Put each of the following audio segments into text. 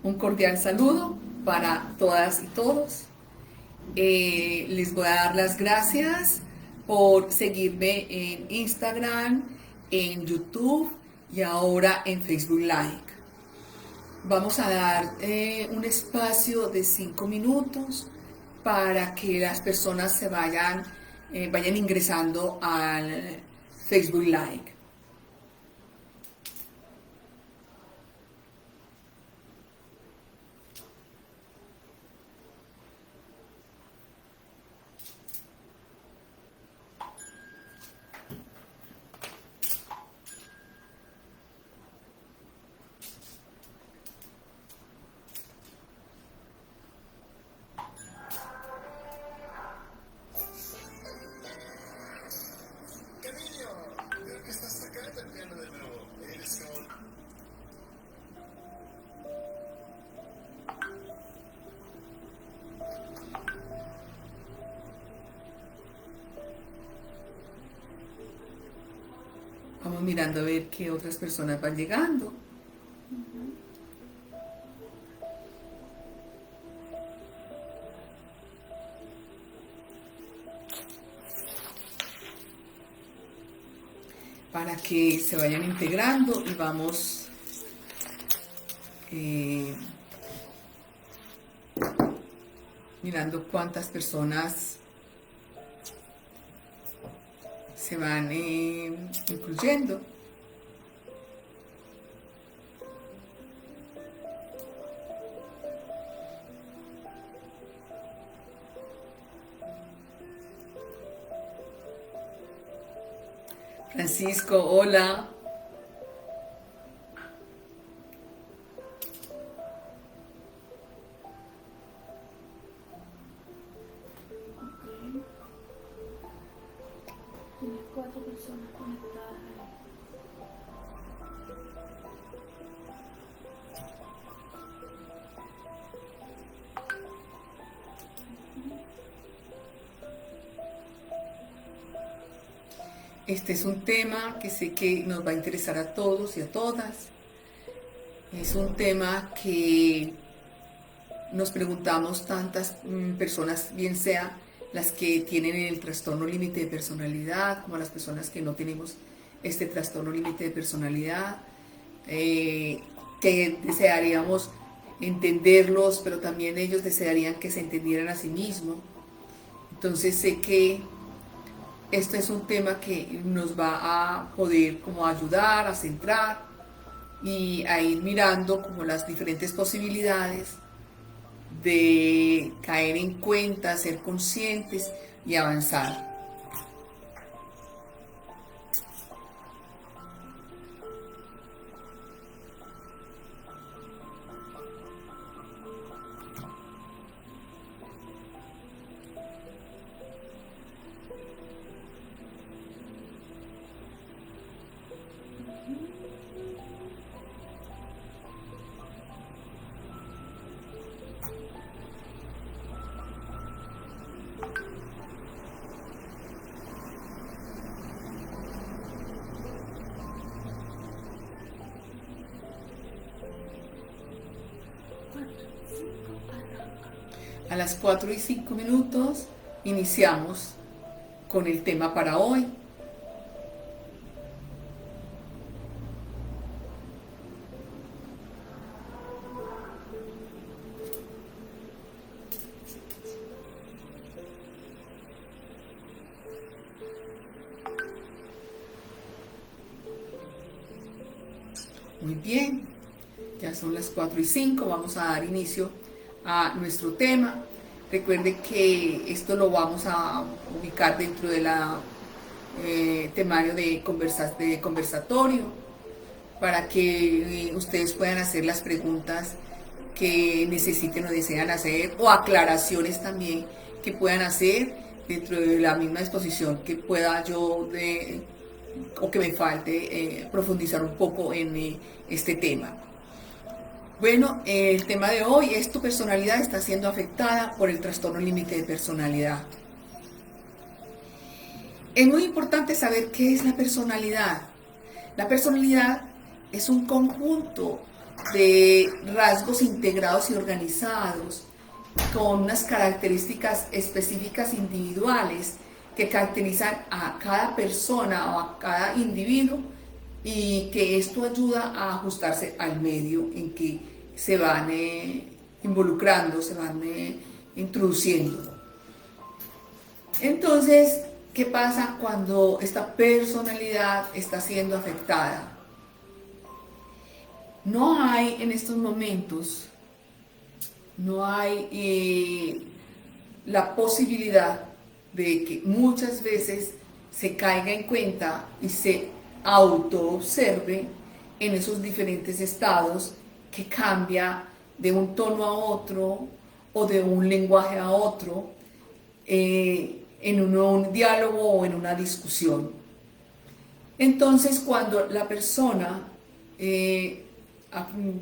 Un cordial saludo para todas y todos. Les voy a dar las gracias por seguirme en Instagram, en YouTube y ahora en Facebook Live. Vamos a dar un espacio de 5 minutos para que las personas vayan ingresando al Facebook Live. Vamos mirando a ver qué otras personas van llegando. Para que se vayan integrando y vamos mirando cuántas personas se van incluyendo. Francisco, hola. Tienes 4 personas conectadas ahí. Este es un tema que sé que nos va a interesar a todos y a todas. Es un tema que nos preguntamos tantas personas, bien sea las que tienen el trastorno límite de personalidad, como las personas que no tenemos este trastorno límite de personalidad, que desearíamos entenderlos, pero también ellos desearían que se entendieran a sí mismos. Entonces sé que este es un tema que nos va a poder como ayudar a centrar y a ir mirando como las diferentes posibilidades de caer en cuenta, ser conscientes y avanzar. A las 4 y 5 minutos iniciamos con el tema para hoy. Muy bien, ya son las 4 y 5, vamos a dar inicio a nuestro tema. Recuerde que esto lo vamos a ubicar dentro de la temario de conversatorio para que ustedes puedan hacer las preguntas que necesiten o desean hacer o aclaraciones también que puedan hacer dentro de la misma exposición que pueda yo o que me falte profundizar un poco en este tema. Bueno, el tema de hoy es: tu personalidad está siendo afectada por el trastorno límite de personalidad. Es muy importante saber qué es la personalidad. La personalidad es un conjunto de rasgos integrados y organizados, con unas características específicas individuales que caracterizan a cada persona o a cada individuo, y que esto ayuda a ajustarse al medio en que se van involucrando, se van introduciendo. Entonces, ¿qué pasa cuando esta personalidad está siendo afectada? No hay en estos momentos, no hay la posibilidad de que muchas veces se caiga en cuenta y se autoobserve en esos diferentes estados que cambia de un tono a otro o de un lenguaje a otro, en un diálogo o en una discusión. Entonces, cuando la persona,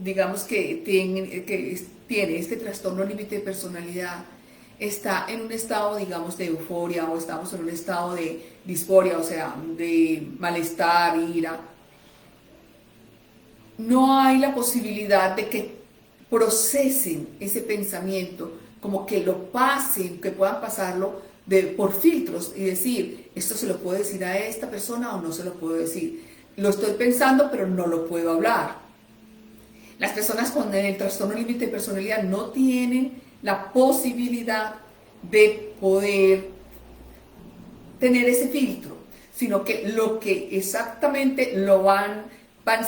digamos que tiene este trastorno límite de personalidad, está en un estado, digamos, de euforia, o estamos en un estado de disforia, o sea, de malestar, ira, no hay la posibilidad de que procesen ese pensamiento, como que lo pasen, que puedan pasarlo por filtros y decir, esto se lo puedo decir a esta persona o no se lo puedo decir. Lo estoy pensando, pero no lo puedo hablar. Las personas con el trastorno límite de personalidad no tienen la posibilidad de poder tener ese filtro, sino que lo que exactamente lo van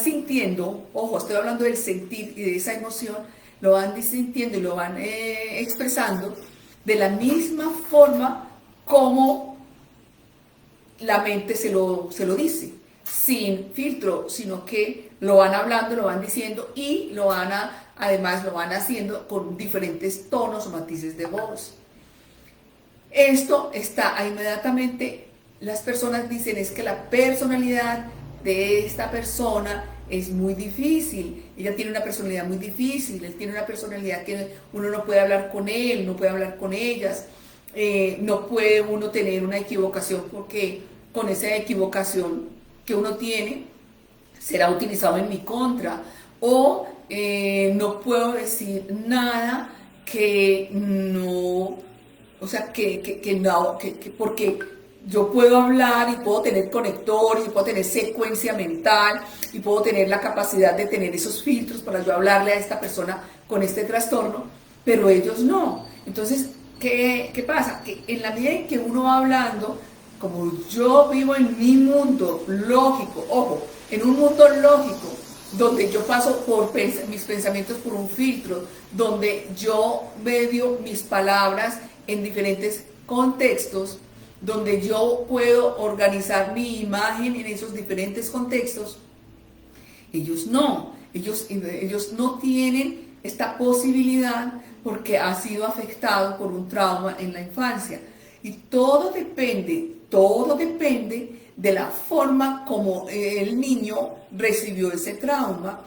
sintiendo, ojo, estoy hablando del sentir y de esa emoción, lo van sintiendo y lo van expresando de la misma forma como la mente se lo dice, sin filtro, sino que lo van hablando, lo van diciendo y además lo van haciendo con diferentes tonos o matices de voz. Esto está inmediatamente, las personas dicen, es que la personalidad de esta persona es muy difícil, ella tiene una personalidad muy difícil, él tiene una personalidad que uno no puede hablar con él, no puede hablar con ellas, no puede uno tener una equivocación porque con esa equivocación que uno tiene será utilizado en mi contra, o no puedo decir nada que no, o sea, porque yo puedo hablar y puedo tener conectores y puedo tener secuencia mental y puedo tener la capacidad de tener esos filtros para yo hablarle a esta persona con este trastorno, pero ellos no. Entonces, ¿qué pasa? Que en la medida en que uno va hablando, como yo vivo en mi mundo lógico, ojo, en un mundo lógico, donde yo paso por mis pensamientos por un filtro, donde yo medio mis palabras en diferentes contextos, donde yo puedo organizar mi imagen en esos diferentes contextos, ellos no tienen esta posibilidad porque ha sido afectado por un trauma en la infancia. Y todo depende de la forma como el niño recibió ese trauma,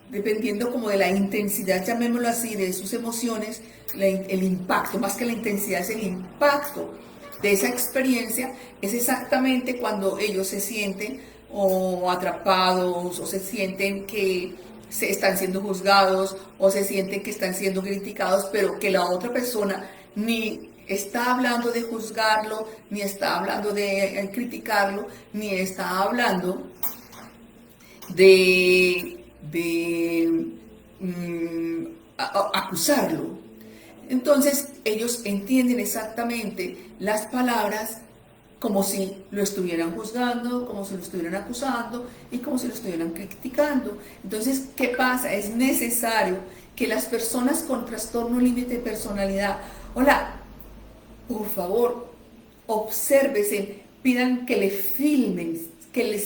dependiendo como de la intensidad, llamémoslo así, de sus emociones, el impacto, más que la intensidad, es el impacto de esa experiencia, es exactamente cuando ellos se sienten o atrapados, o se sienten que se están siendo juzgados, o se sienten que están siendo criticados, pero que la otra persona ni está hablando de juzgarlo, ni está hablando de criticarlo, ni está hablando de acusarlo. Entonces ellos entienden exactamente las palabras como si lo estuvieran juzgando, como si lo estuvieran acusando y como si lo estuvieran criticando. Entonces, ¿qué pasa? Es necesario que las personas con trastorno límite de personalidad, hola, por favor, obsérvense, pidan que les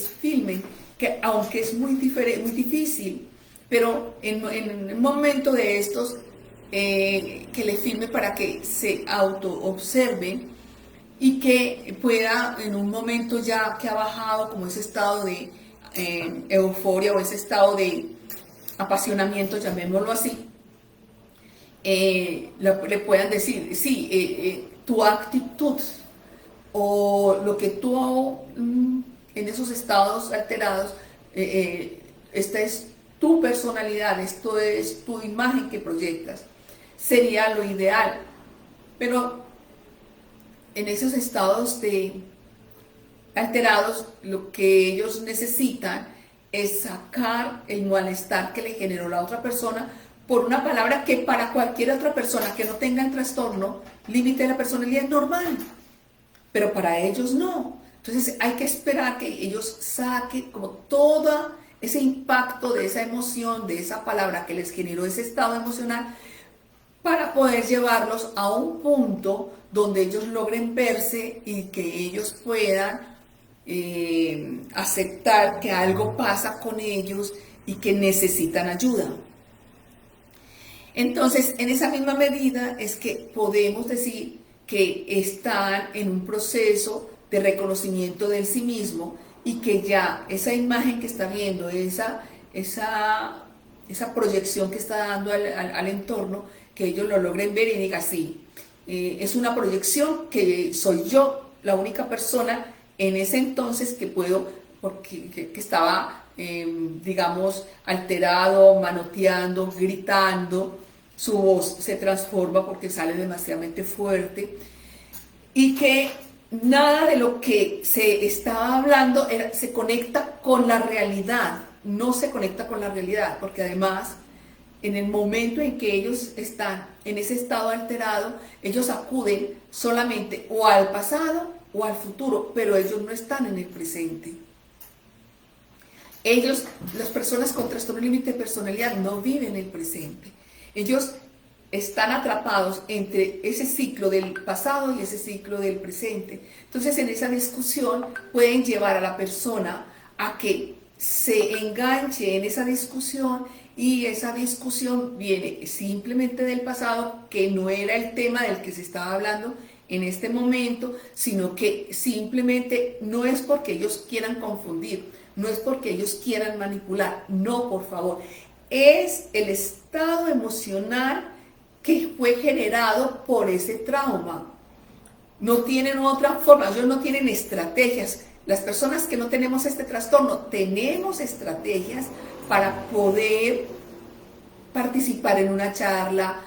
filmen, que aunque es muy difícil, pero en un momento de estos, que le filme para que se auto-observen y que pueda, en un momento ya que ha bajado como ese estado de euforia o ese estado de apasionamiento, llamémoslo así, le puedan decir, sí, tu actitud o lo que tú en esos estados alterados, esta es tu personalidad, esto es tu imagen que proyectas. Sería lo ideal. Pero en esos estados de alterados, lo que ellos necesitan es sacar el malestar que le generó la otra persona por una palabra que para cualquier otra persona que no tenga el trastorno límite de la personalidad es normal, pero para ellos no. Entonces hay que esperar que ellos saquen como todo ese impacto de esa emoción, de esa palabra que les generó ese estado emocional, para poder llevarlos a un punto donde ellos logren verse y que ellos puedan aceptar que algo pasa con ellos y que necesitan ayuda. Entonces, en esa misma medida es que podemos decir que están en un proceso de reconocimiento de sí mismo y que ya esa imagen que está viendo, esa proyección que está dando al entorno, que ellos lo logren ver y digan, sí, es una proyección que soy yo la única persona en ese entonces que puedo, porque que estaba, digamos, alterado, manoteando, gritando, su voz se transforma porque sale demasiadamente fuerte, y que nada de lo que se estaba hablando se conecta con la realidad, no se conecta con la realidad, porque además, en el momento en que ellos están en ese estado alterado, ellos acuden solamente o al pasado o al futuro, pero ellos no están en el presente. Ellos, las personas con trastorno límite de personalidad, no viven el presente. Ellos están atrapados entre ese ciclo del pasado y ese ciclo del presente. Entonces, en esa discusión pueden llevar a la persona a que se enganche en esa discusión, y esa discusión viene simplemente del pasado, que no era el tema del que se estaba hablando en este momento, sino que simplemente no es porque ellos quieran confundir, no es porque ellos quieran manipular, no, por favor, es el estado emocional que fue generado por ese trauma. No tienen otra forma, ellos no tienen estrategias. Las personas que no tenemos este trastorno tenemos estrategias para poder participar en una charla,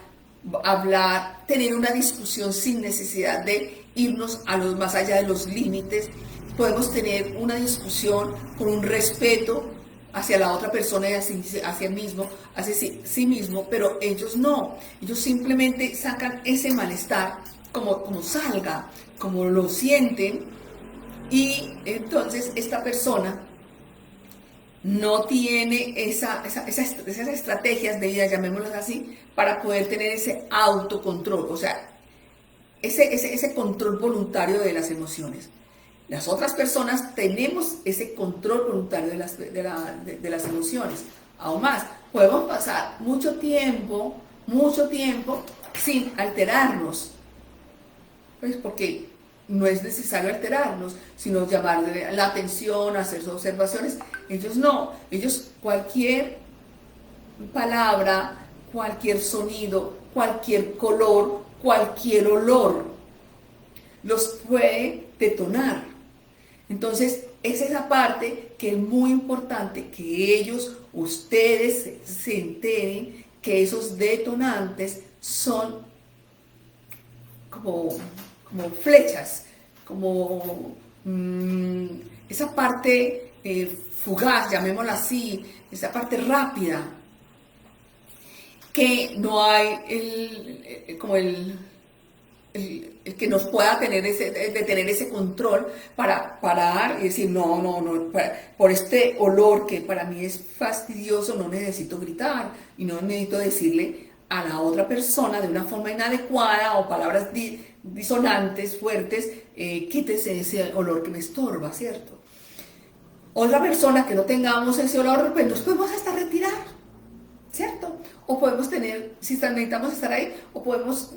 hablar, tener una discusión sin necesidad de irnos a los más allá de los límites. Podemos tener una discusión con un respeto hacia la otra persona y hacia sí mismo, pero ellos no. Ellos simplemente sacan ese malestar como salga, como lo sienten, y entonces esta persona no tiene esas estrategias de vida, llamémoslas así, para poder tener ese autocontrol, o sea, ese control voluntario de las emociones. Las otras personas tenemos ese control voluntario de las emociones. Aún más, podemos pasar mucho tiempo sin alterarnos, pues porque no es necesario alterarnos, sino llamar la atención, hacer observaciones. Ellos no, ellos cualquier palabra, cualquier sonido, cualquier color, cualquier olor, los puede detonar. Entonces, es esa parte que es muy importante, que ellos, ustedes, se enteren que esos detonantes son como flechas, como esa parte fugaz, llamémosla así, esa parte rápida, que no hay el que nos pueda tener ese control para parar y decir, no, por este olor que para mí es fastidioso, no necesito gritar y no necesito decirle a la otra persona de una forma inadecuada o palabras disonantes, fuertes, quítese ese olor que me estorba, ¿cierto? Otra persona que no tengamos ese olor, pues nos podemos hasta retirar, ¿cierto? O podemos tener, si necesitamos estar ahí, o podemos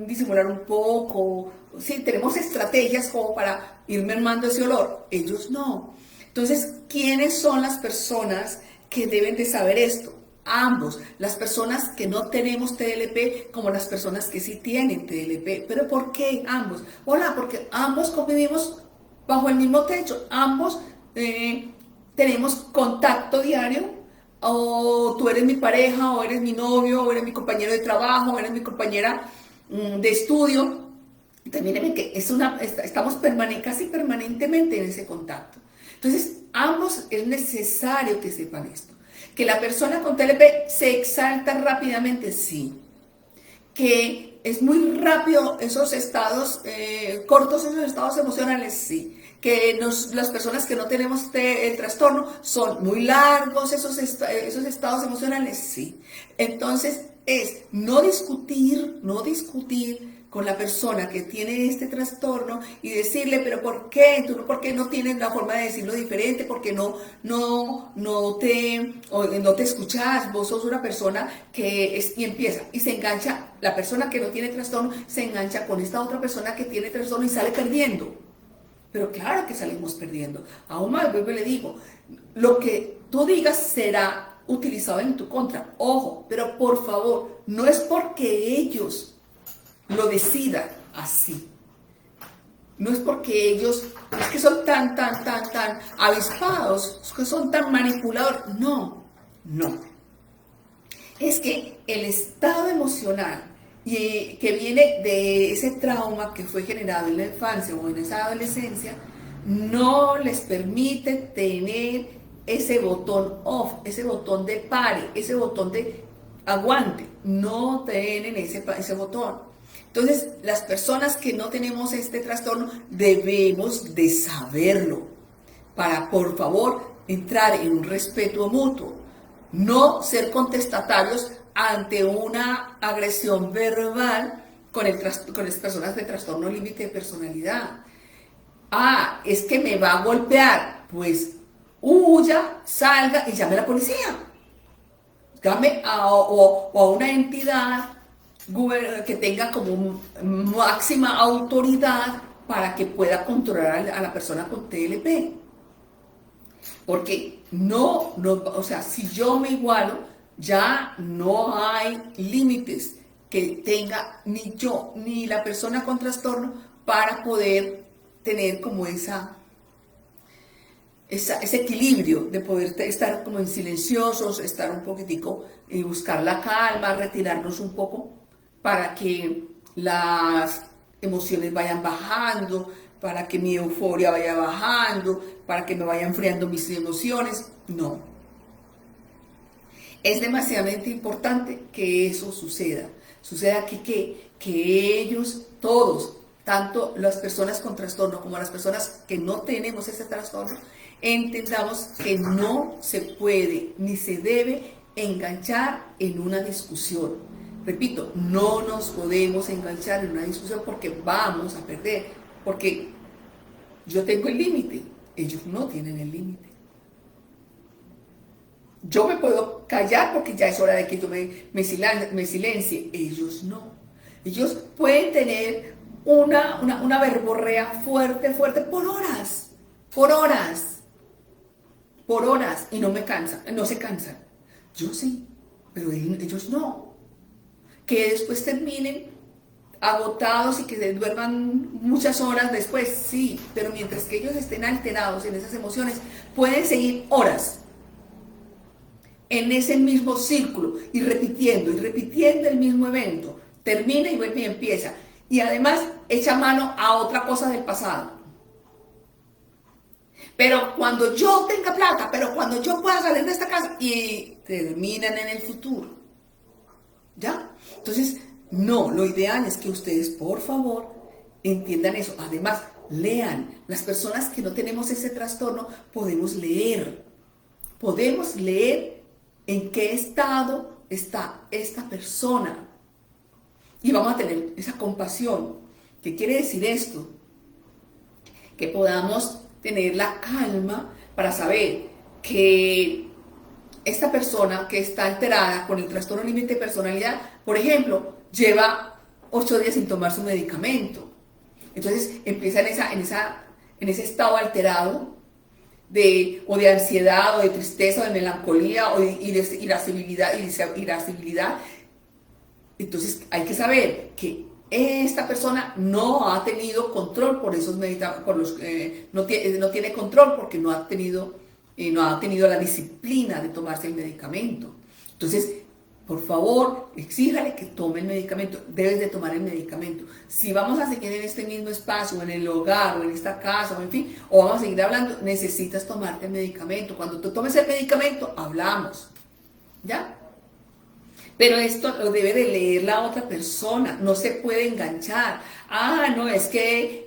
disimular un poco, sí, tenemos estrategias como para ir mermando ese olor. Ellos no. Entonces, ¿quiénes son las personas que deben de saber esto? Ambos, las personas que no tenemos TLP como las personas que sí tienen TLP. ¿Pero por qué ambos? Hola, porque ambos convivimos bajo el mismo techo, ambos tenemos contacto diario, o tú eres mi pareja, o eres mi novio, o eres mi compañero de trabajo, o eres mi compañera de estudio. También ven que estamos casi permanentemente en ese contacto. Entonces, ambos es necesario que sepan esto. Que la persona con TLP se exalta rápidamente, sí. Que es muy rápido esos estados cortos, esos estados emocionales, sí. Que las personas que no tenemos el trastorno son muy largos esos estados emocionales, sí. Entonces es no discutir con la persona que tiene este trastorno y decirle, pero ¿por qué? ¿Por qué no tienes la forma de decirlo diferente? ¿Por qué no te escuchas? Vos sos una persona y empieza, y se engancha, la persona que no tiene trastorno se engancha con esta otra persona que tiene trastorno y sale perdiendo. Pero claro que salimos perdiendo. Aún más, vuelvo y le digo, lo que tú digas será utilizado en tu contra. Ojo, pero por favor, no es porque ellos lo decidan así. No es porque ellos, es que son tan avispados, es que son tan manipuladores. No. Es que el estado emocional que viene de ese trauma que fue generado en la infancia o en esa adolescencia, no les permite tener ese botón off, ese botón de pare, ese botón de aguante. No tienen ese botón. Entonces, las personas que no tenemos este trastorno debemos de saberlo para, por favor, entrar en un respeto mutuo. No ser contestatarios ante una agresión verbal con las personas de trastorno límite de personalidad. Es que me va a golpear. Pues huya, salga y llame a la policía. Llame a una entidad que tenga como máxima autoridad para que pueda controlar a la persona con TLP. Porque o sea, si yo me igualo, ya no hay límites que tenga ni yo ni la persona con trastorno para poder tener como ese equilibrio de poder estar como en silenciosos, estar un poquitico y buscar la calma, retirarnos un poco para que las emociones vayan bajando, para que mi euforia vaya bajando, para que me vayan enfriando mis emociones. No. Es demasiadamente importante que eso suceda. Suceda que ellos, todos, tanto las personas con trastorno como las personas que no tenemos ese trastorno, entendamos que no se puede ni se debe enganchar en una discusión. Repito, no nos podemos enganchar en una discusión porque vamos a perder, porque yo tengo el límite, ellos no tienen el límite. Yo me puedo callar porque ya es hora de que yo me silencie, ellos no. Ellos pueden tener una verborrea fuerte por horas, y no se cansan. Yo sí, pero ellos no. Que después terminen agotados y que se duerman muchas horas después, sí, pero mientras que ellos estén alterados en esas emociones, pueden seguir horas en ese mismo círculo y repitiendo el mismo evento. Termina y vuelve y empieza. Y además echa mano a otra cosa del pasado. Pero cuando yo tenga plata, pero cuando yo pueda salir de esta casa, y terminan en el futuro. ¿Ya? Entonces, no, lo ideal es que ustedes, por favor, entiendan eso. Además, lean. Las personas que no tenemos ese trastorno, podemos leer en qué estado está esta persona. Y vamos a tener esa compasión. ¿Qué quiere decir esto? Que podamos tener la calma para saber que esta persona que está alterada con el trastorno límite de personalidad, por ejemplo, lleva 8 días sin tomar su medicamento. Entonces empieza en ese estado alterado de ansiedad, o de tristeza, o de melancolía, o de irascibilidad. Entonces hay que saber que esta persona no ha tenido control por esos medicamentos, no tiene control porque no ha tenido no ha tenido la disciplina de tomarse el medicamento. Entonces, por favor, exíjale que tome el medicamento. Debes de tomar el medicamento. Si vamos a seguir en este mismo espacio, en el hogar, o en esta casa, o en fin, o vamos a seguir hablando, necesitas tomarte el medicamento. Cuando tú tomes el medicamento, hablamos. ¿Ya? Pero esto lo debe de leer la otra persona, no se puede enganchar. No, es que,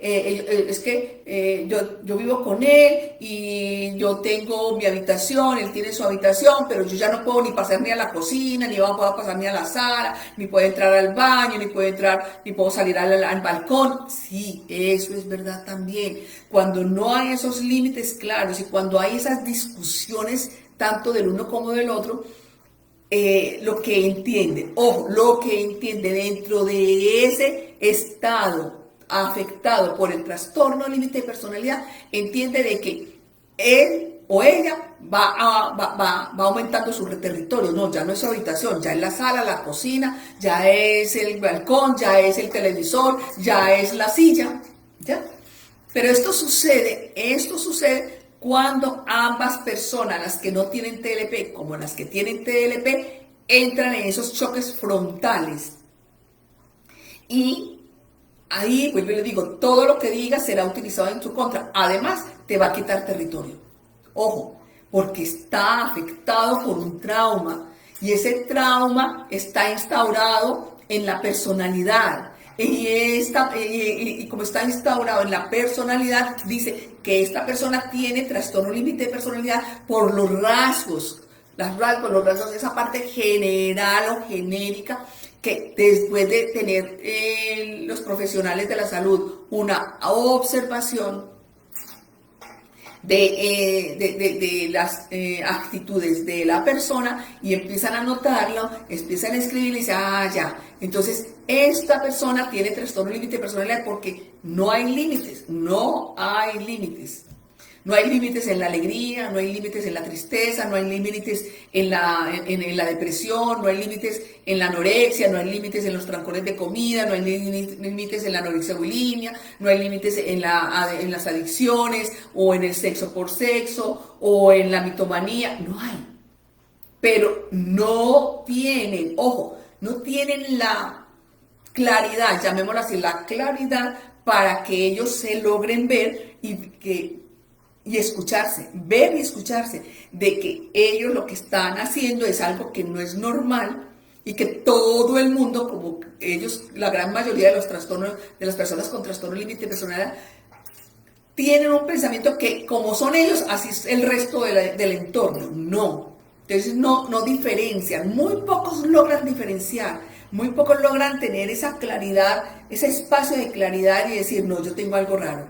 yo vivo con él y yo tengo mi habitación, él tiene su habitación, pero yo ya no puedo ni pasar ni a la cocina, ni puedo pasar ni a la sala, ni puedo entrar al baño, ni puedo salir al balcón. Sí, eso es verdad también. Cuando no hay esos límites claros y cuando hay esas discusiones tanto del uno como del otro, lo que entiende dentro de ese estado afectado por el trastorno límite de personalidad, entiende de que él o ella va aumentando su territorio. No, ya no es su habitación, ya es la sala, la cocina, ya es el balcón, ya es el televisor, ya es la silla, ¿ya? Pero esto sucede cuando ambas personas, las que no tienen TLP como las que tienen TLP, entran en esos choques frontales. Y ahí, vuelvo y le digo, todo lo que digas será utilizado en tu contra. Además, te va a quitar territorio. Ojo, porque está afectado por un trauma. Y ese trauma está instaurado en la personalidad. Y como está instaurado en la personalidad, dice que esta persona tiene trastorno límite de personalidad por los rasgos, esa parte general o genérica que después de tener los profesionales de la salud una observación de las actitudes de la persona y empiezan a notarlo, empiezan a escribir y dicen, ya, entonces esta persona tiene trastorno límite de personalidad porque no hay límites. No hay límites en la alegría, no hay límites en la tristeza, no hay límites en la depresión, no hay límites en la anorexia, no hay límites en los trancones de comida, no hay límites en la anorexia bulimia, no hay límites en las adicciones o en el sexo por sexo o en la mitomanía, no hay. Pero no tienen la claridad, llamémoslo así, la claridad para que ellos se logren ver y escucharse, ver y escucharse, de que ellos lo que están haciendo es algo que no es normal y que todo el mundo, como ellos, la gran mayoría de las personas con trastorno límite de personalidad, tienen un pensamiento que como son ellos, así es el resto del entorno. No. Entonces no diferencian, muy pocos logran diferenciar, muy pocos logran tener esa claridad, ese espacio de claridad y decir, no, yo tengo algo raro,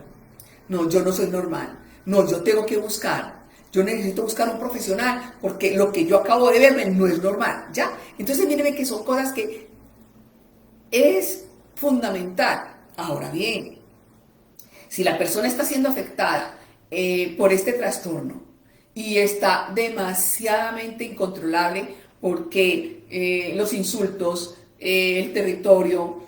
no, yo no soy normal. No, yo tengo que yo necesito buscar un profesional porque lo que yo acabo de verme no es normal, ¿ya? Entonces mírenme que son cosas que es fundamental. Ahora bien, si la persona está siendo afectada por este trastorno y está demasiadamente incontrolable porque los insultos, el territorio,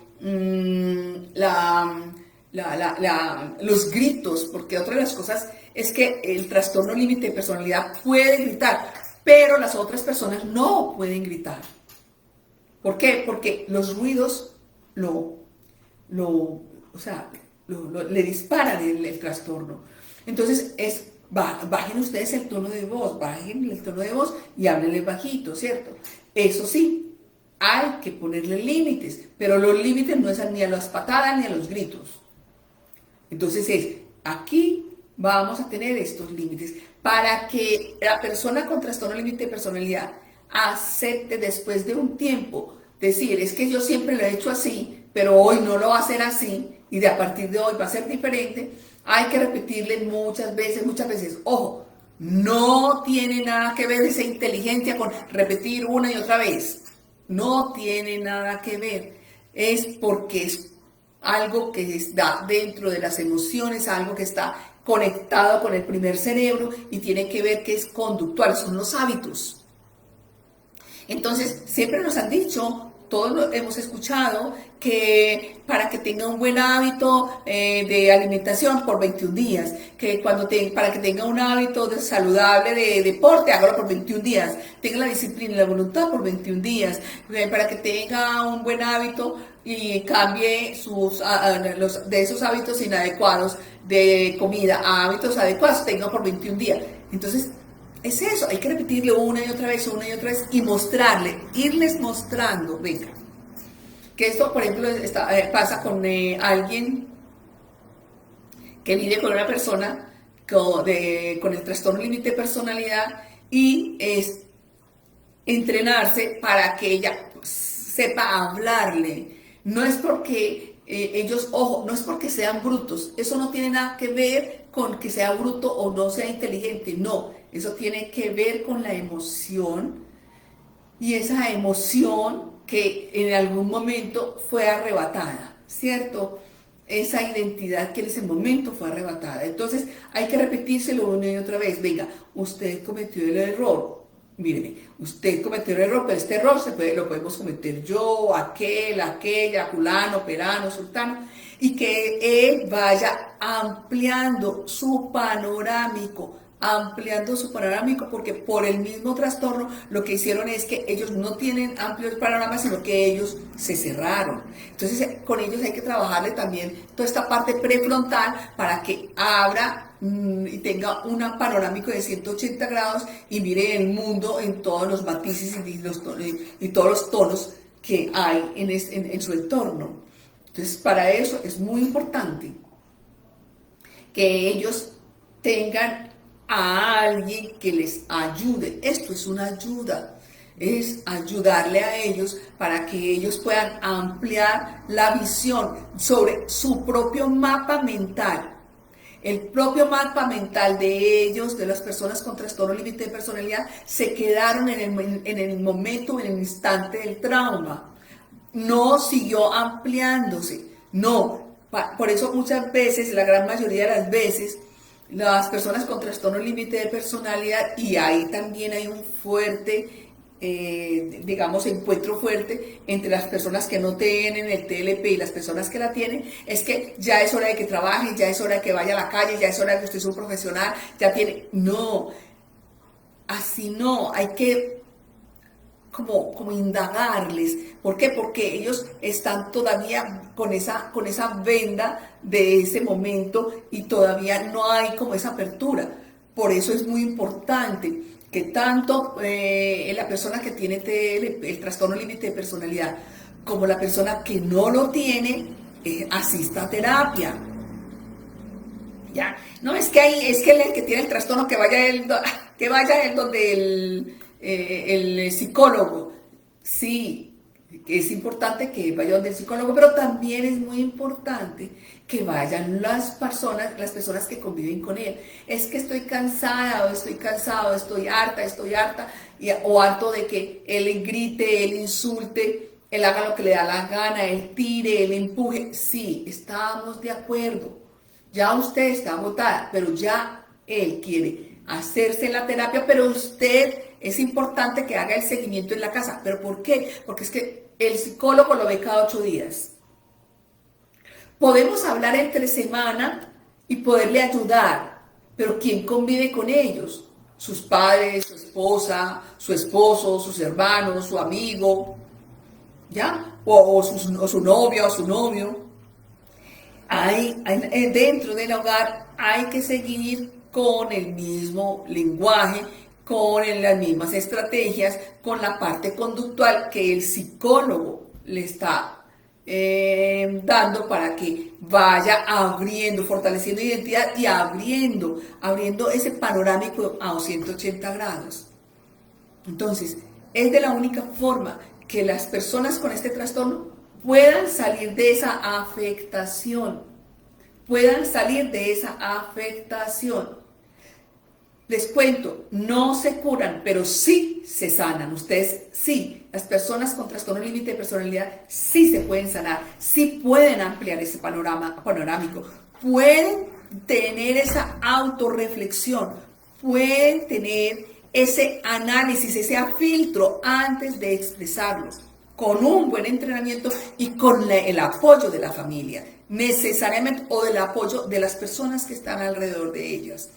los gritos, porque otra de las cosas es que el trastorno límite de personalidad puede gritar, pero las otras personas no pueden gritar. ¿Por qué? Porque los ruidos le disparan el trastorno. Entonces bajen ustedes el tono de voz, y háblenle bajito, ¿cierto? Eso sí, hay que ponerle límites, pero los límites no es ni a las patadas ni a los gritos. Entonces aquí vamos a tener estos límites para que la persona con trastorno límite de personalidad acepte después de un tiempo, decir, es que yo siempre lo he hecho así, pero hoy no lo va a hacer así y a partir de hoy va a ser diferente. Hay que repetirle muchas veces, ojo, no tiene nada que ver esa inteligencia con repetir una y otra vez, no tiene nada que ver, es porque es algo que está dentro de las emociones, algo que está conectado con el primer cerebro y tiene que ver que es conductual, son los hábitos. Entonces, siempre nos han dicho todos hemos escuchado que para que tenga un buen hábito de alimentación por 21 días, que para que tenga un hábito saludable de deporte, hágalo por 21 días, tenga la disciplina y la voluntad por 21 días, para que tenga un buen hábito y cambie de esos hábitos inadecuados de comida a hábitos adecuados, tenga por 21 días. Entonces, es eso, hay que repetirlo una y otra vez y mostrarle, irles mostrando, venga. Que esto, por ejemplo, pasa con alguien que vive con una persona con el trastorno límite de personalidad y es entrenarse para que ella sepa hablarle. No es porque no es porque sean brutos, eso no tiene nada que ver con que sea bruto o no sea inteligente, no, eso tiene que ver con la emoción y esa emoción que en algún momento fue arrebatada, ¿cierto? Esa identidad que en ese momento fue arrebatada. Entonces hay que repetírselo una y otra vez. Venga, usted cometió el error. Míreme, usted cometió el error, pero este error lo podemos cometer yo, aquella, fulano, perano, sultano, y que él vaya ampliando su panorámico, porque por el mismo trastorno lo que hicieron es que ellos no tienen amplios panoramas, sino que ellos se cerraron. Entonces con ellos hay que trabajarle también toda esta parte prefrontal para que abra y tenga un panorámico de 180 grados y mire el mundo en todos los matices y todos los tonos que hay en su entorno. Entonces para eso es muy importante que ellos tengan a alguien que les ayude. Esto es una ayuda, es ayudarle a ellos para que ellos puedan ampliar la visión sobre su propio mapa mental. El propio mapa mental de ellos, de las personas con trastorno límite de personalidad, se quedaron en el momento, en el instante del trauma. No siguió ampliándose, no. Por eso muchas veces, la gran mayoría de las veces, las personas con trastorno límite de personalidad, y ahí también hay un fuerte, encuentro fuerte entre las personas que no tienen el TLP y las personas que la tienen, es que ya es hora de que trabaje, ya es hora de que vaya a la calle, ya es hora de que usted sea un profesional, no, así no, hay que como indagarles. ¿Por qué? Porque ellos están todavía con esa venda de ese momento y todavía no hay como esa apertura. Por eso es muy importante que tanto la persona que tiene el trastorno límite de personalidad como la persona que no lo tiene asista a terapia. Ya, no es que el que tiene el trastorno que vaya él donde el psicólogo. Sí, es importante que vaya donde el psicólogo, pero también es muy importante que vayan las personas que conviven con él. Es que estoy cansada o estoy cansado, estoy harta, o harto de que él grite, él insulte, él haga lo que le da la gana, él tire, él empuje. Sí, estamos de acuerdo. Ya usted está agotada, pero ya él quiere hacerse la terapia, pero usted es importante que haga el seguimiento en la casa. ¿Pero por qué? Porque es que el psicólogo lo ve cada 8 días. Podemos hablar entre semana y poderle ayudar, pero ¿quién convive con ellos? Sus padres, su esposa, su esposo, sus hermanos, su amigo, ¿ya? O su novia o su novio. Dentro del hogar hay que seguir con el mismo lenguaje, con las mismas estrategias, con la parte conductual que el psicólogo le está dando para que vaya abriendo, fortaleciendo identidad y abriendo ese panorámico a 180 grados. Entonces, es de la única forma que las personas con este trastorno puedan salir de esa afectación. Les cuento, no se curan, pero sí se sanan. Ustedes sí, las personas con trastorno límite de personalidad sí se pueden sanar, sí pueden ampliar ese panorámico, pueden tener esa autorreflexión, pueden tener ese análisis, ese filtro antes de expresarlos. con un buen entrenamiento y con el apoyo de la familia, necesariamente, o del apoyo de las personas que están alrededor de ellas.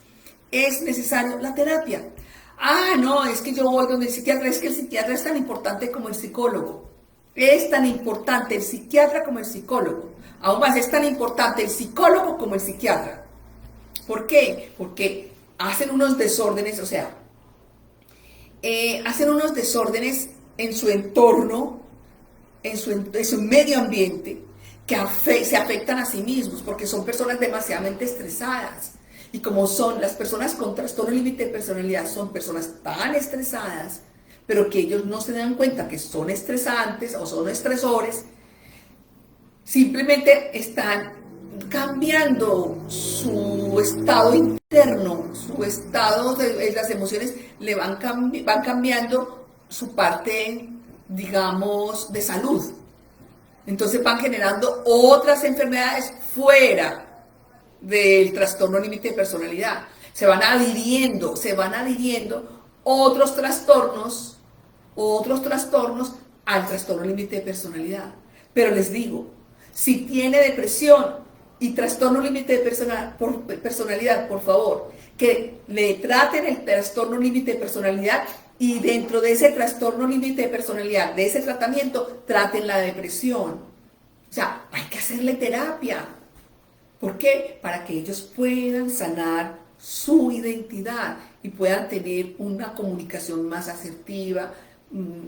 Es necesario la terapia. Ah, no, es que yo voy donde el psiquiatra, es que el psiquiatra es tan importante como el psicólogo. Es tan importante el psiquiatra como el psicólogo. Aún más, es tan importante el psicólogo como el psiquiatra. ¿Por qué? Porque hacen unos desórdenes, o sea, hacen unos desórdenes en su entorno, en su medio ambiente, que se afectan a sí mismos, porque son personas demasiadamente estresadas. Y como son las personas con trastorno límite de personalidad, son personas tan estresadas, pero que ellos no se dan cuenta que son estresantes o son estresores, simplemente están cambiando su estado interno, su estado de las emociones le van cambiando su parte, digamos, de salud. Entonces van generando otras enfermedades fuera del trastorno límite de personalidad. Se van adhiriendo otros trastornos al trastorno límite de personalidad. Pero les digo, si tiene depresión y trastorno límite de personalidad, por favor, que le traten el trastorno límite de personalidad y dentro de ese trastorno límite de personalidad, de ese tratamiento, traten la depresión. O sea, hay que hacerle terapia. ¿Por qué? Para que ellos puedan sanar su identidad y puedan tener una comunicación más asertiva,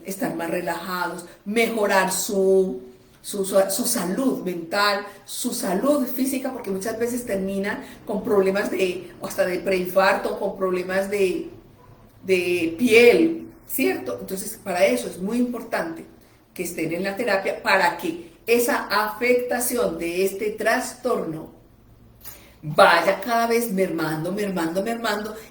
estar más relajados, mejorar su salud mental, su salud física, porque muchas veces terminan con problemas hasta de preinfarto, con problemas de piel, ¿cierto? Entonces, para eso es muy importante que estén en la terapia para que esa afectación de este trastorno vaya cada vez mermando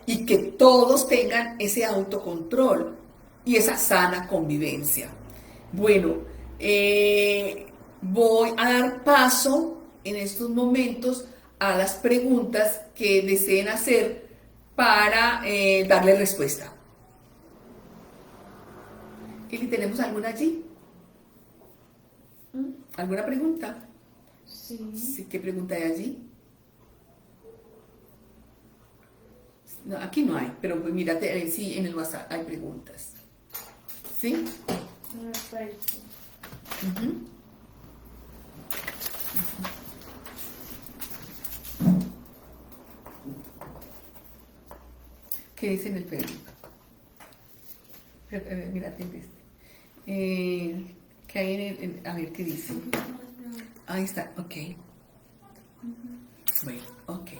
y que todos tengan ese autocontrol y esa sana convivencia. Bueno, voy a dar paso en estos momentos a las preguntas que deseen hacer para darle respuesta. Eli, ¿tenemos alguna allí? ¿Alguna pregunta? Sí. ¿Qué pregunta hay allí? No, aquí no hay, pero mírate, sí, en el WhatsApp hay preguntas. ¿Sí? ¿Qué dice en el Facebook? Mírate ¿qué hay a ver qué dice? Ahí está, ok. Bueno, ok.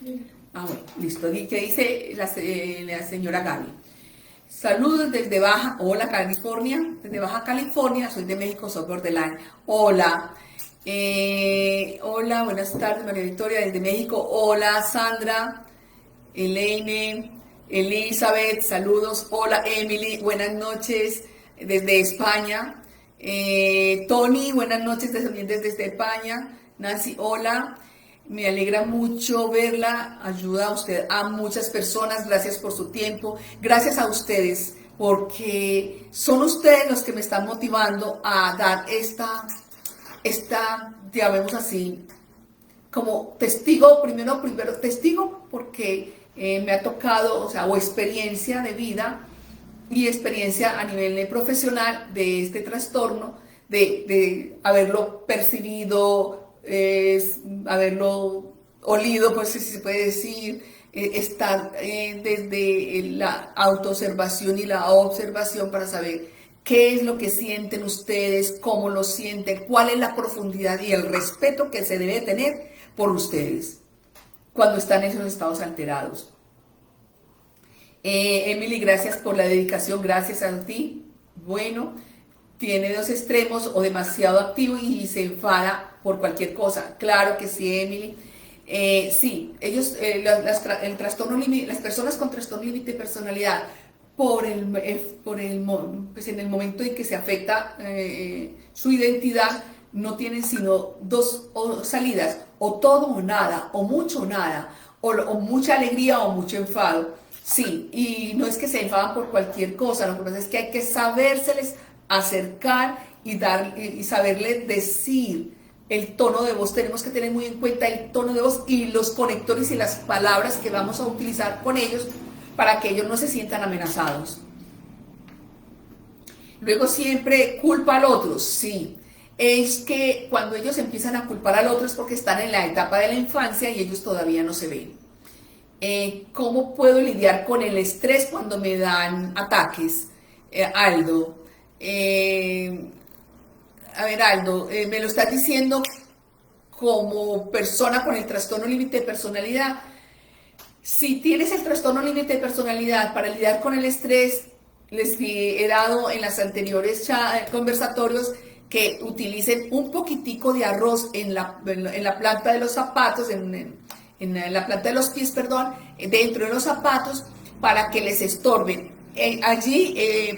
Bueno, listo. ¿Qué dice la señora Gaby? Saludos desde hola California, desde Baja California, soy de México, soy borderline. Hola, hola, buenas tardes María Victoria desde México. Hola Sandra, Elaine, Elizabeth, saludos. Hola Emily, buenas noches desde España. Tony, buenas noches también desde España. Nancy, hola. Me alegra mucho verla, ayuda a usted a muchas personas, gracias por su tiempo, gracias a ustedes, porque son ustedes los que me están motivando a dar esta, digamos así, como testigo, primero testigo, porque me ha tocado, o sea, o experiencia de vida y experiencia a nivel profesional de este trastorno, de haberlo percibido, haberlo olido, pues si se puede decir, estar desde la autoobservación y la observación para saber qué es lo que sienten ustedes, cómo lo sienten, cuál es la profundidad y el respeto que se debe tener por ustedes cuando están en esos estados alterados. Emily, gracias por la dedicación, gracias a ti. Bueno, tiene dos extremos, o demasiado activo y se enfada por cualquier cosa. Claro que sí, Emily. Sí, ellos, el trastorno las personas con trastorno límite de personalidad, pues en el momento en que se afecta su identidad, no tienen sino dos salidas, o todo o nada, o mucho o nada, o mucha alegría o mucho enfado. Sí, y no es que se enfadan por cualquier cosa, lo que pasa es que hay que sabérseles acercar y saberle decir el tono de voz. Tenemos que tener muy en cuenta el tono de voz y los conectores y las palabras que vamos a utilizar con ellos para que ellos no se sientan amenazados. Luego siempre culpa al otro, sí. Es que cuando ellos empiezan a culpar al otro es porque están en la etapa de la infancia y ellos todavía no se ven. ¿Cómo puedo lidiar con el estrés cuando me dan ataques? Aldo, a ver, Aldo, me lo estás diciendo como persona con el trastorno límite de personalidad. Si tienes el trastorno límite de personalidad, para lidiar con el estrés, les he dado en las anteriores conversatorios que utilicen un poquitico de arroz en la planta de los zapatos, en la planta de los pies, perdón, dentro de los zapatos, para que les estorben. Allí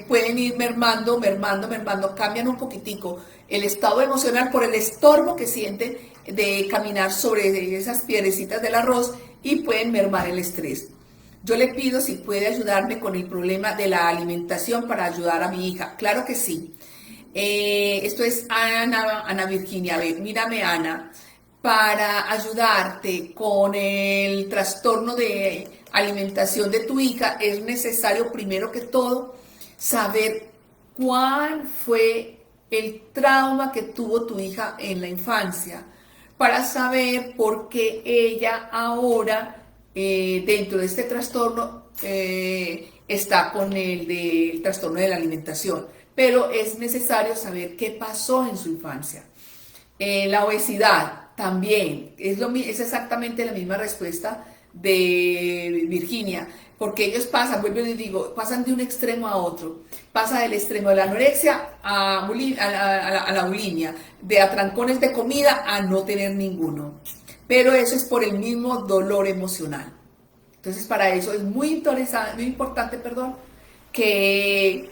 pueden ir mermando, cambian un poquitico el estado emocional por el estorbo que sienten de caminar sobre esas piedrecitas del arroz y pueden mermar el estrés. Yo le pido si puede ayudarme con el problema de la alimentación para ayudar a mi hija. Claro que sí. Esto es Ana Virginia. A ver, mírame, Ana. Para ayudarte con el trastorno de alimentación de tu hija, es necesario primero que todo saber cuál fue el trauma que tuvo tu hija en la infancia, para saber por qué ella ahora dentro de este trastorno está con el del trastorno de la alimentación. Pero es necesario saber qué pasó en su infancia. La obesidad también es exactamente la misma respuesta de Virginia, porque ellos pasan, vuelvo y digo, pasan de un extremo a otro. Pasa del extremo de la anorexia a la bulimia, de atrancones de comida a no tener ninguno. Pero eso es por el mismo dolor emocional. Entonces, para eso es muy importante, que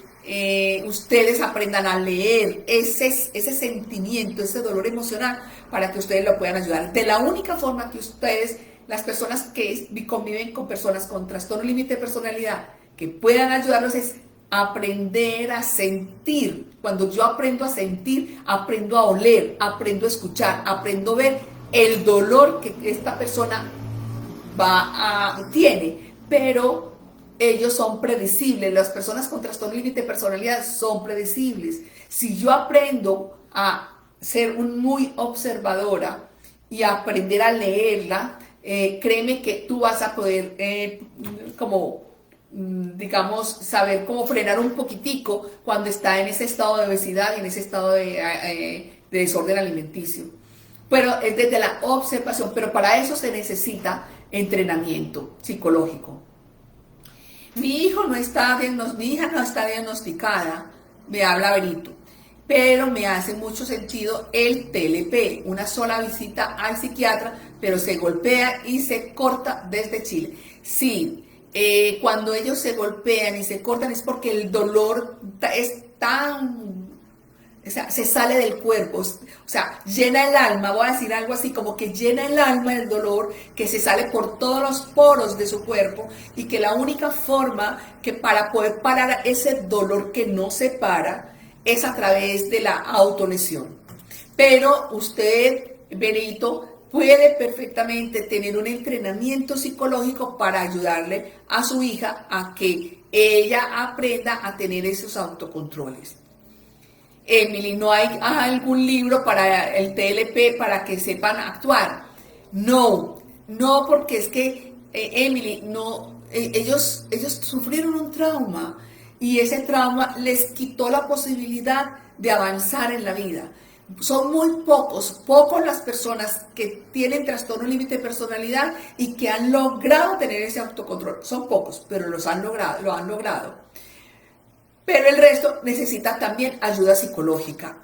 ustedes aprendan a leer ese sentimiento, ese dolor emocional, para que ustedes lo puedan ayudar. De la única forma que ustedes, las personas que conviven con personas con trastorno límite de personalidad, que puedan ayudarlos es aprender a sentir. Cuando yo aprendo a sentir, aprendo a oler, aprendo a escuchar, aprendo a ver el dolor que esta persona tiene, pero ellos son predecibles. Las personas con trastorno límite de personalidad son predecibles. Si yo aprendo a ser muy observadora y a aprender a leerla, créeme que tú vas a poder saber cómo frenar un poquitico cuando está en ese estado de obesidad y en ese estado de desorden alimenticio. Pero es desde la observación, pero para eso se necesita entrenamiento psicológico. Mi hija no está diagnosticada, me habla Berito, pero me hace mucho sentido el TLP, una sola visita al psiquiatra, pero se golpea y se corta desde Chile. Sí, cuando ellos se golpean y se cortan es porque el dolor es tan... O sea, se sale del cuerpo, o sea, llena el alma, voy a decir algo así, como que llena el alma el dolor, que se sale por todos los poros de su cuerpo, y que la única forma que para poder parar ese dolor que no se para es a través de la autolesión. Pero usted, Benito, puede perfectamente tener un entrenamiento psicológico para ayudarle a su hija a que ella aprenda a tener esos autocontroles. Emily, ¿no hay algún libro para el TLP para que sepan actuar? No, porque es que, Emily, ellos sufrieron un trauma y ese trauma les quitó la posibilidad de avanzar en la vida. Son muy pocos las personas que tienen trastorno límite de personalidad y que han logrado tener ese autocontrol. Son pocos, pero lo han logrado. Pero el resto necesita también ayuda psicológica.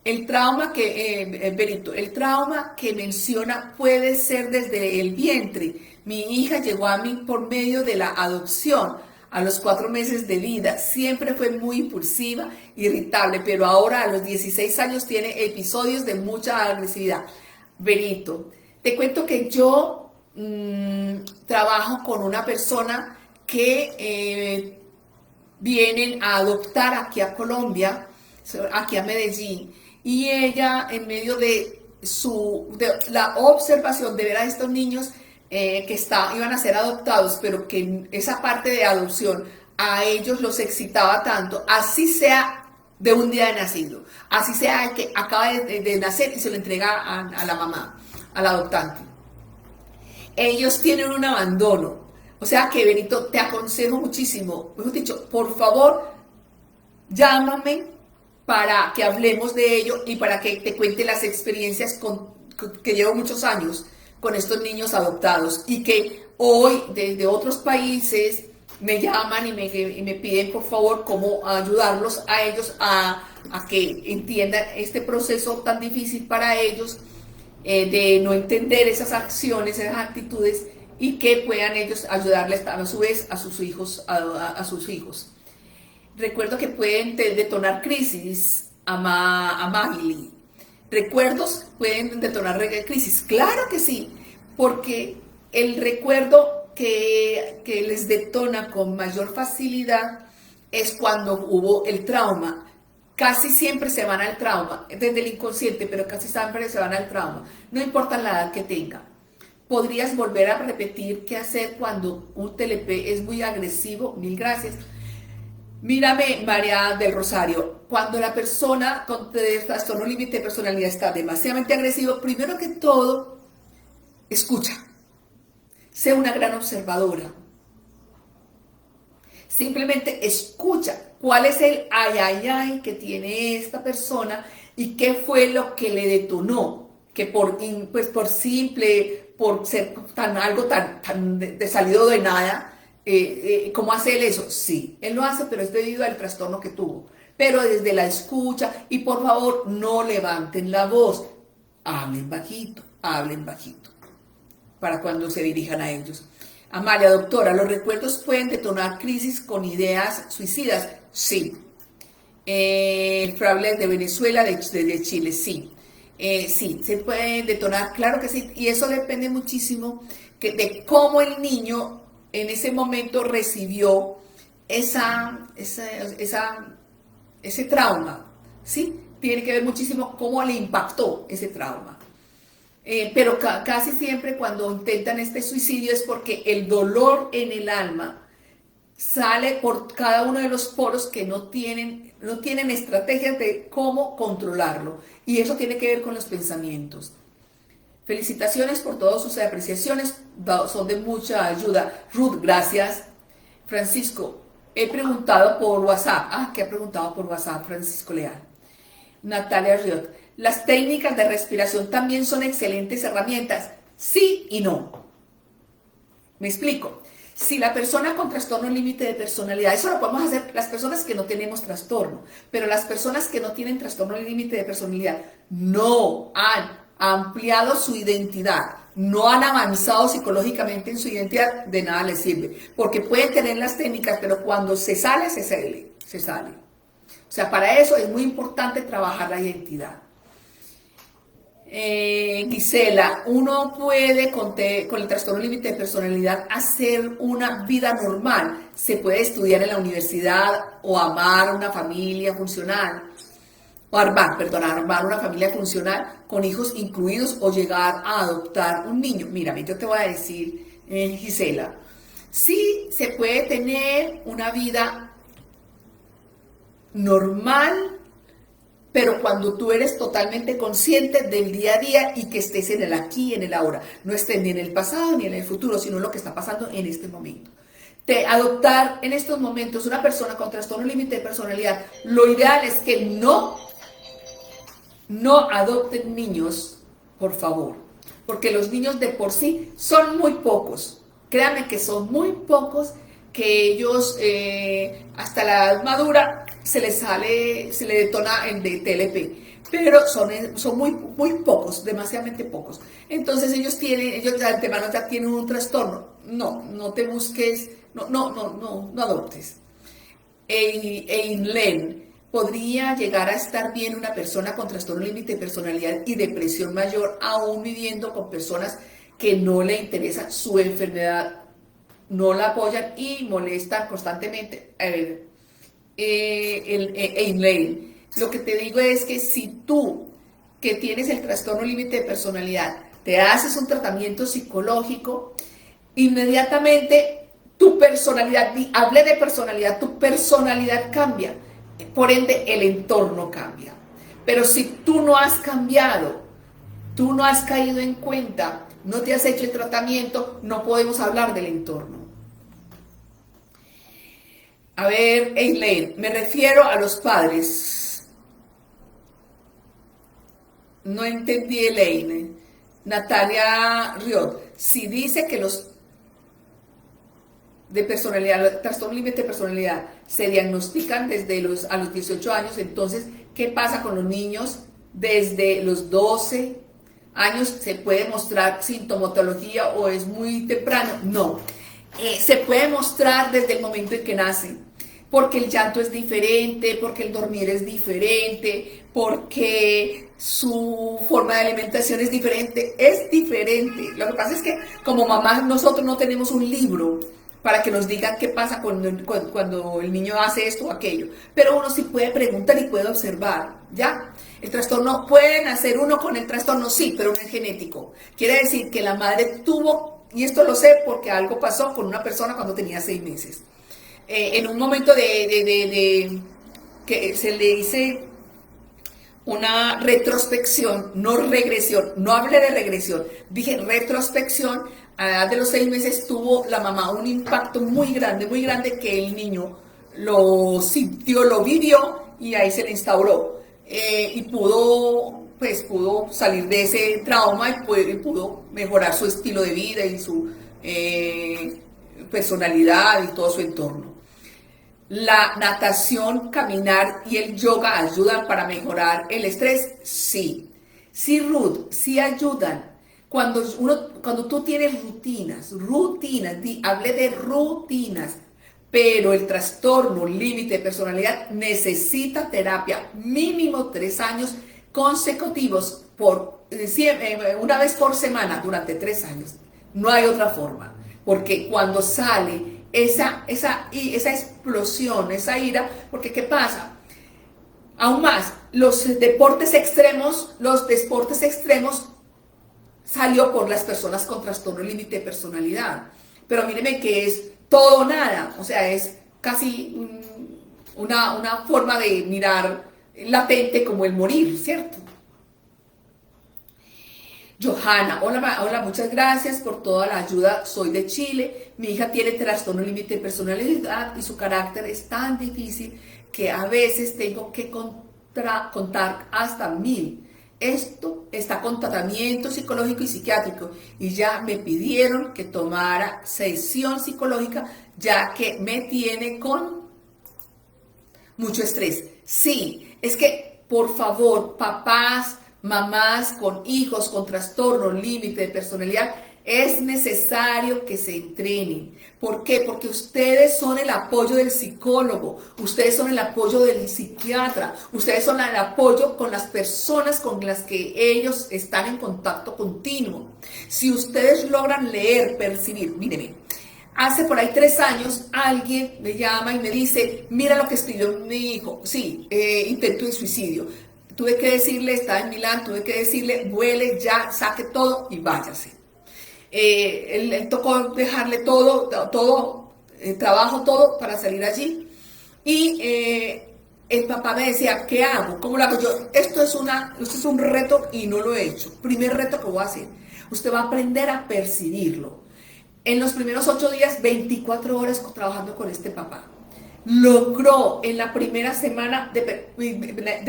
El trauma el trauma que menciona puede ser desde el vientre. Mi hija llegó a mí por medio de la adopción a los 4 meses de vida. Siempre fue muy impulsiva, irritable, pero ahora a los 16 años tiene episodios de mucha agresividad. Benito, te cuento que yo trabajo con una persona que vienen a adoptar aquí a Colombia, aquí a Medellín, y ella en medio de la observación de ver a estos niños iban a ser adoptados, pero que esa parte de adopción a ellos los excitaba tanto, así sea de un día de nacido, así sea el que acaba de nacer y se lo entrega a la mamá, al adoptante. Ellos tienen un abandono. O sea que, Benito, te aconsejo muchísimo, mejor dicho, por favor, llámame para que hablemos de ello y para que te cuente las experiencias que llevo muchos años con estos niños adoptados y que hoy desde otros países me llaman y me piden por favor cómo ayudarlos a ellos a que entiendan este proceso tan difícil para ellos de no entender esas acciones, esas actitudes y que puedan ellos ayudarles a su vez a sus hijos, a sus hijos. Recuerdo que pueden detonar crisis, Amagli. ¿Recuerdos pueden detonar crisis? Claro que sí, porque el recuerdo que les detona con mayor facilidad es cuando hubo el trauma. Casi siempre se van al trauma, desde el inconsciente, pero casi siempre se van al trauma. No importa la edad que tenga. ¿Podrías volver a repetir qué hacer cuando un TLP es muy agresivo? Mil gracias. Mírame, María del Rosario, cuando la persona con trastorno límite de personalidad está demasiadamente agresivo, primero que todo, escucha. Sé una gran observadora. Simplemente escucha cuál es el ay, ay, ay que tiene esta persona y qué fue lo que le detonó, que por simple, por ser algo tan de salido de nada, ¿cómo hace él eso? Sí, él lo hace, pero es debido al trastorno que tuvo. Pero desde la escucha, y por favor, no levanten la voz. Hablen bajito, para cuando se dirijan a ellos. Amalia, doctora, ¿los recuerdos pueden detonar crisis con ideas suicidas? Sí. El fraude de Venezuela, de Chile, sí. Sí, se pueden detonar, claro que sí. Y eso depende muchísimo de cómo el niño en ese momento recibió ese trauma, ¿sí? Tiene que ver muchísimo cómo le impactó ese trauma. Pero casi siempre cuando intentan este suicidio es porque el dolor en el alma sale por cada uno de los poros que no tienen estrategias de cómo controlarlo. Y eso tiene que ver con los pensamientos. Felicitaciones por todas sus apreciaciones, son de mucha ayuda. Ruth, gracias. Francisco, he preguntado por WhatsApp. ¿Qué ha preguntado por WhatsApp, Francisco Leal? Natalia Riot, ¿las técnicas de respiración también son excelentes herramientas? Sí y no. Me explico. Si la persona con trastorno límite de personalidad, eso lo podemos hacer las personas que no tenemos trastorno, pero las personas que no tienen trastorno límite de personalidad no han ampliado su identidad, no han avanzado psicológicamente en su identidad, de nada les sirve, porque pueden tener las técnicas, pero cuando se sale. O sea, para eso es muy importante trabajar la identidad. Gisela, uno puede con el trastorno límite de personalidad hacer una vida normal, se puede estudiar en la universidad o amar una familia funcional, armar una familia funcional con hijos incluidos o llegar a adoptar un niño. Mírame, yo te voy a decir, Gisela, sí se puede tener una vida normal, pero cuando tú eres totalmente consciente del día a día y que estés en el aquí y en el ahora, no estés ni en el pasado ni en el futuro, sino en lo que está pasando en este momento. Adoptar en estos momentos una persona con trastorno límite de personalidad, lo ideal es que no adopten niños, por favor, porque los niños de por sí son muy pocos. Créanme que son muy pocos, que ellos hasta la edad madura se le detona el de TLP, pero son muy pocos, demasiadamente pocos. Entonces ellos de antemano ya tienen un trastorno. No te busques, no adoptes. Einlen, ¿podría llegar a estar bien una persona con trastorno límite de personalidad y depresión mayor aún viviendo con personas que no le interesa su enfermedad, no la apoyan y molestan constantemente? Elaine. Lo que te digo es que si tú, que tienes el trastorno límite de personalidad, te haces un tratamiento psicológico, inmediatamente tu personalidad, hablé de personalidad, tu personalidad cambia, por ende el entorno cambia. Pero si tú no has cambiado, tú no has caído en cuenta, no te has hecho el tratamiento, no podemos hablar del entorno. A ver, Eileen, me refiero a los padres. No entendí, Eileen. Natalia Riot, si dice que los de personalidad, trastorno límite de personalidad, se diagnostican desde a los 18 años, entonces, ¿qué pasa con los niños? Desde los 12 años se puede mostrar sintomatología o es muy temprano. No, se puede mostrar desde el momento en que nacen, porque el llanto es diferente, porque el dormir es diferente, porque su forma de alimentación es diferente. Lo que pasa es que como mamás nosotros no tenemos un libro para que nos digan qué pasa cuando el niño hace esto o aquello, pero uno sí puede preguntar y puede observar, ¿ya? El trastorno, pueden hacer uno con el trastorno, sí, pero no es genético. Quiere decir que la madre tuvo, y esto lo sé porque algo pasó con una persona cuando tenía 6 meses. En un momento que se le dice una retrospección, no regresión, no hablé de regresión, dije retrospección. A la edad de los 6 meses tuvo la mamá un impacto muy grande que el niño lo sintió, lo vivió y ahí se le instauró. Y pudo salir de ese trauma y pudo mejorar su estilo de vida y su personalidad y todo su entorno. La natación, caminar y el yoga ayudan para mejorar el estrés, sí. Sí, Ruth, sí ayudan. Cuando tú tienes rutinas, hablé de rutinas, pero el trastorno límite de personalidad necesita terapia mínimo 3 años consecutivos, una vez por semana durante 3 años. No hay otra forma, porque cuando sale esa explosión, esa ira, porque ¿qué pasa? Aún más, los deportes extremos salió por las personas con trastorno límite de personalidad. Pero míreme que es todo o nada, o sea, es casi una forma de mirar latente como el morir, ¿cierto? Johanna, hola, muchas gracias por toda la ayuda, soy de Chile, mi hija tiene trastorno límite de personalidad y su carácter es tan difícil que a veces tengo que contar hasta 1000. Esto está con tratamiento psicológico y psiquiátrico y ya me pidieron que tomara sesión psicológica ya que me tiene con mucho estrés. Sí, es que por favor, papás, mamás con hijos con trastorno límite de personalidad, es necesario que se entrenen. ¿Por qué? Porque ustedes son el apoyo del psicólogo, ustedes son el apoyo del psiquiatra, ustedes son el apoyo con las personas con las que ellos están en contacto continuo. Si ustedes logran leer, percibir, mírenme, hace por ahí 3 años alguien me llama y me dice, mira lo que escribió mi hijo, sí, intento de suicidio. Tuve que decirle, estaba en Milán, tuve que decirle, vuele ya, saque todo y váyase. Él tocó dejarle todo, trabajo, todo para salir allí. Y el papá me decía, ¿qué hago? ¿Cómo lo hago yo? Esto es un reto y no lo he hecho. Primer reto que voy a hacer. Usted va a aprender a percibirlo. En los primeros 8 días, 24 horas trabajando con este papá. Logró en la primera semana de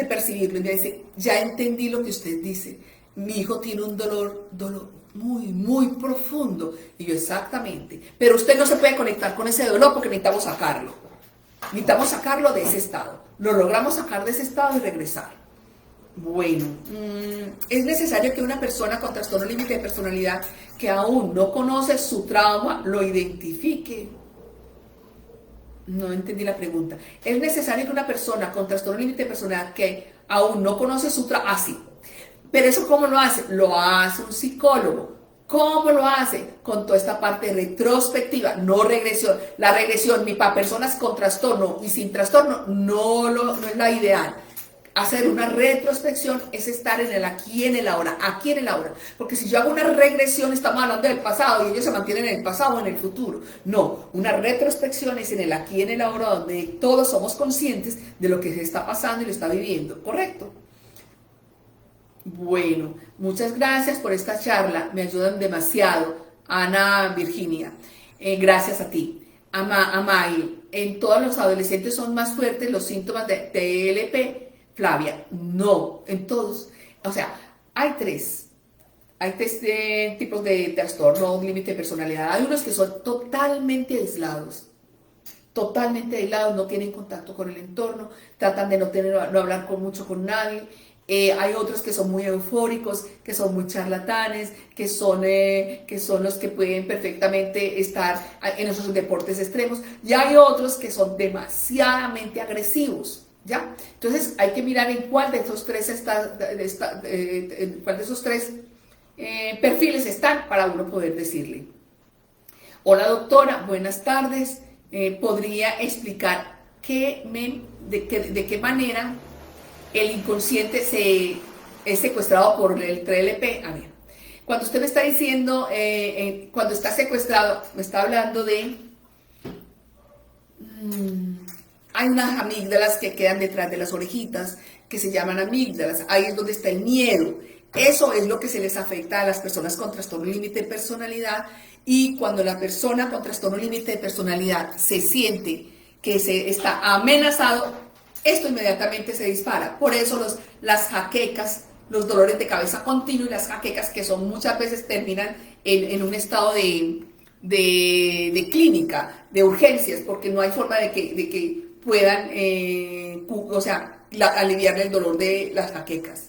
percibirlo. Y me dice, ya entendí lo que usted dice. Mi hijo tiene un dolor muy profundo. Y yo, exactamente. Pero usted no se puede conectar con ese dolor porque necesitamos sacarlo. Necesitamos sacarlo de ese estado. Lo logramos sacar de ese estado y regresar. Bueno, es necesario que una persona con trastorno límite de personalidad que aún no conoce su trauma lo identifique. No entendí la pregunta. Es necesario que una persona con trastorno límite de personalidad que aún no conoce su trauma, sí. Pero eso ¿cómo lo hace? Lo hace un psicólogo. ¿Cómo lo hace? Con toda esta parte retrospectiva, no regresión. La regresión ni para personas con trastorno y sin trastorno no es la ideal. Hacer una retrospección es estar en el aquí y en el ahora, aquí en el ahora. Porque si yo hago una regresión, estamos hablando del pasado y ellos se mantienen en el pasado o en el futuro. No, una retrospección es en el aquí y en el ahora, donde todos somos conscientes de lo que se está pasando y lo está viviendo, ¿correcto? Bueno, muchas gracias por esta charla, me ayudan demasiado. Ana Virginia, gracias a ti. Amay, en todos los adolescentes son más fuertes los síntomas de TLP. Flavia, no, en todos. O sea, hay tres tipos de trastorno límite de personalidad. Hay unos que son totalmente aislados, no tienen contacto con el entorno, tratan de no hablar mucho con nadie. Hay otros que son muy eufóricos, que son muy charlatanes, que son los que pueden perfectamente estar en esos deportes extremos. Y hay otros que son demasiadamente agresivos, ¿ya? Entonces hay que mirar en cuál de esos tres, perfiles están para uno poder decirle. Hola doctora, buenas tardes. ¿Podría explicar de qué manera el inconsciente es secuestrado por el TLP? A ver, cuando usted me está diciendo, cuando está secuestrado, me está hablando de... hay unas amígdalas que quedan detrás de las orejitas, que se llaman amígdalas. Ahí es donde está el miedo. Eso es lo que se les afecta a las personas con trastorno límite de personalidad. Y cuando la persona con trastorno límite de personalidad se siente que se está amenazado, esto inmediatamente se dispara. Por eso las jaquecas, los dolores de cabeza continuos y las jaquecas, que son muchas veces terminan en un estado de clínica, de urgencias, porque no hay forma de que puedan, aliviarle el dolor de las jaquecas.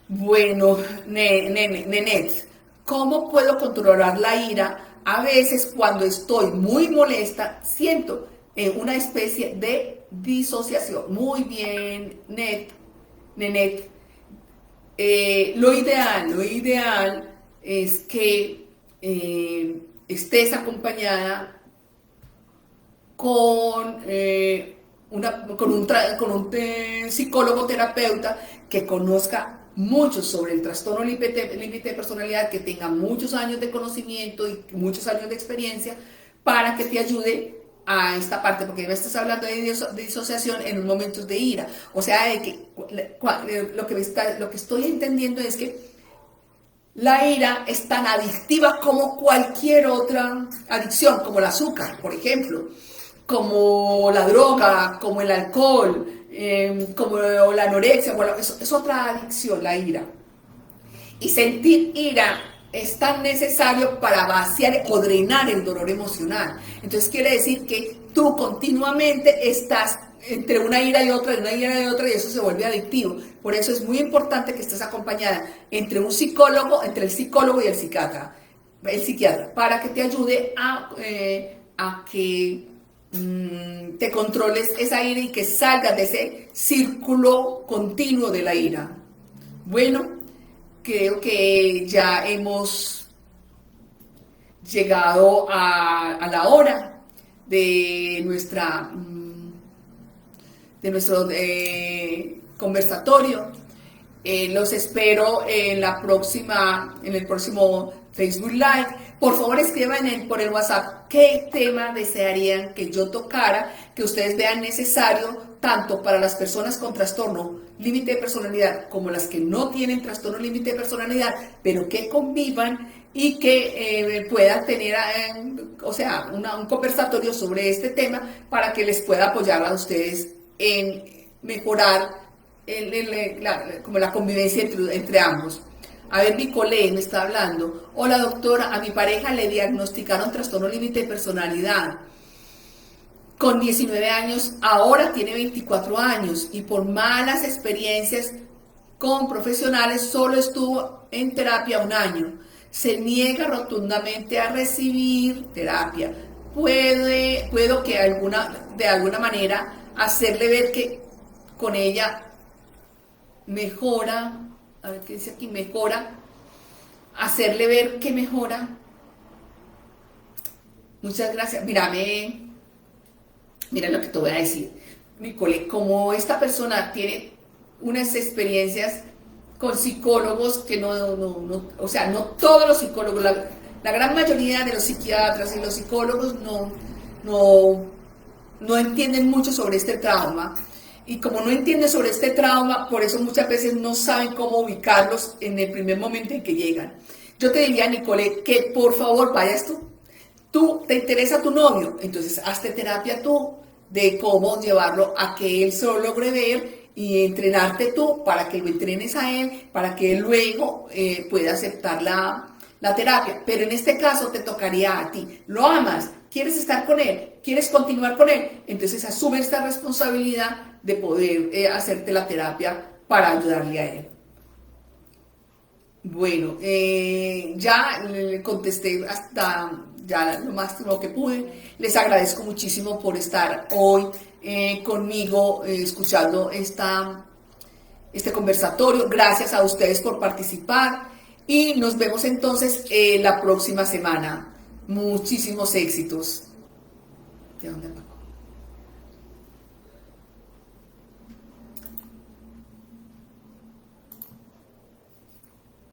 Bueno, Nenet, ¿cómo puedo controlar la ira? A veces cuando estoy muy molesta siento una especie de disociación. Muy bien, Nenet. Lo ideal es que estés acompañada con un psicólogo terapeuta que conozca mucho sobre el trastorno límite de personalidad, que tenga muchos años de conocimiento y muchos años de experiencia para que te ayude a esta parte, porque me estás hablando de disociación en momentos de ira. O sea, de que lo que estoy entendiendo es que la ira es tan adictiva como cualquier otra adicción, como el azúcar, por ejemplo, como la droga, como el alcohol, como la anorexia. Bueno, es otra adicción, la ira. Y sentir ira es tan necesario para vaciar o drenar el dolor emocional. Entonces quiere decir que tú continuamente estás entre una ira y otra, y eso se vuelve adictivo. Por eso es muy importante que estés acompañada entre el psicólogo y el psiquiatra, para que te ayude a que te controles esa ira y que salgas de ese círculo continuo de la ira. Bueno, creo que ya hemos llegado a la hora de nuestro conversatorio. Los espero en el próximo Facebook Live. Por favor, escriban por el WhatsApp qué tema desearían que yo tocara, que ustedes vean necesario, tanto para las personas con trastorno límite de personalidad como las que no tienen trastorno límite de personalidad, pero que convivan y que puedan tener un conversatorio sobre este tema para que les pueda apoyar a ustedes en mejorar la convivencia entre ambos. A ver, mi colega me está hablando. Hola doctora, a mi pareja le diagnosticaron trastorno límite de personalidad con 19 años, ahora tiene 24 años y por malas experiencias con profesionales solo estuvo en terapia 1 año. Se niega rotundamente a recibir terapia. Puedo que de alguna manera hacerle ver que con ella mejora. A ver qué dice aquí, mejora hacerle ver que mejora. Muchas gracias. Mira lo que te voy a decir, Nicole, como esta persona tiene unas experiencias con psicólogos que o sea, no todos los psicólogos, la gran mayoría de los psiquiatras y los psicólogos no entienden mucho sobre este trauma. Y como no entienden sobre este trauma, por eso muchas veces no saben cómo ubicarlos en el primer momento en que llegan. Yo te diría, Nicole, que por favor vayas tú. Tú te interesa tu novio, entonces hazte terapia tú de cómo llevarlo a que él se lo logre ver y entrenarte tú para que lo entrenes a él, para que él luego pueda aceptar la terapia. Pero en este caso te tocaría a ti. ¿Lo amas? ¿Quieres estar con él? ¿Quieres continuar con él? Entonces asume esta responsabilidad de poder hacerte la terapia para ayudarle a él. Bueno, ya le contesté hasta ya lo máximo que pude. Les agradezco muchísimo por estar hoy conmigo escuchando este conversatorio. Gracias a ustedes por participar y nos vemos entonces la próxima semana. Muchísimos éxitos. ¿De dónde va?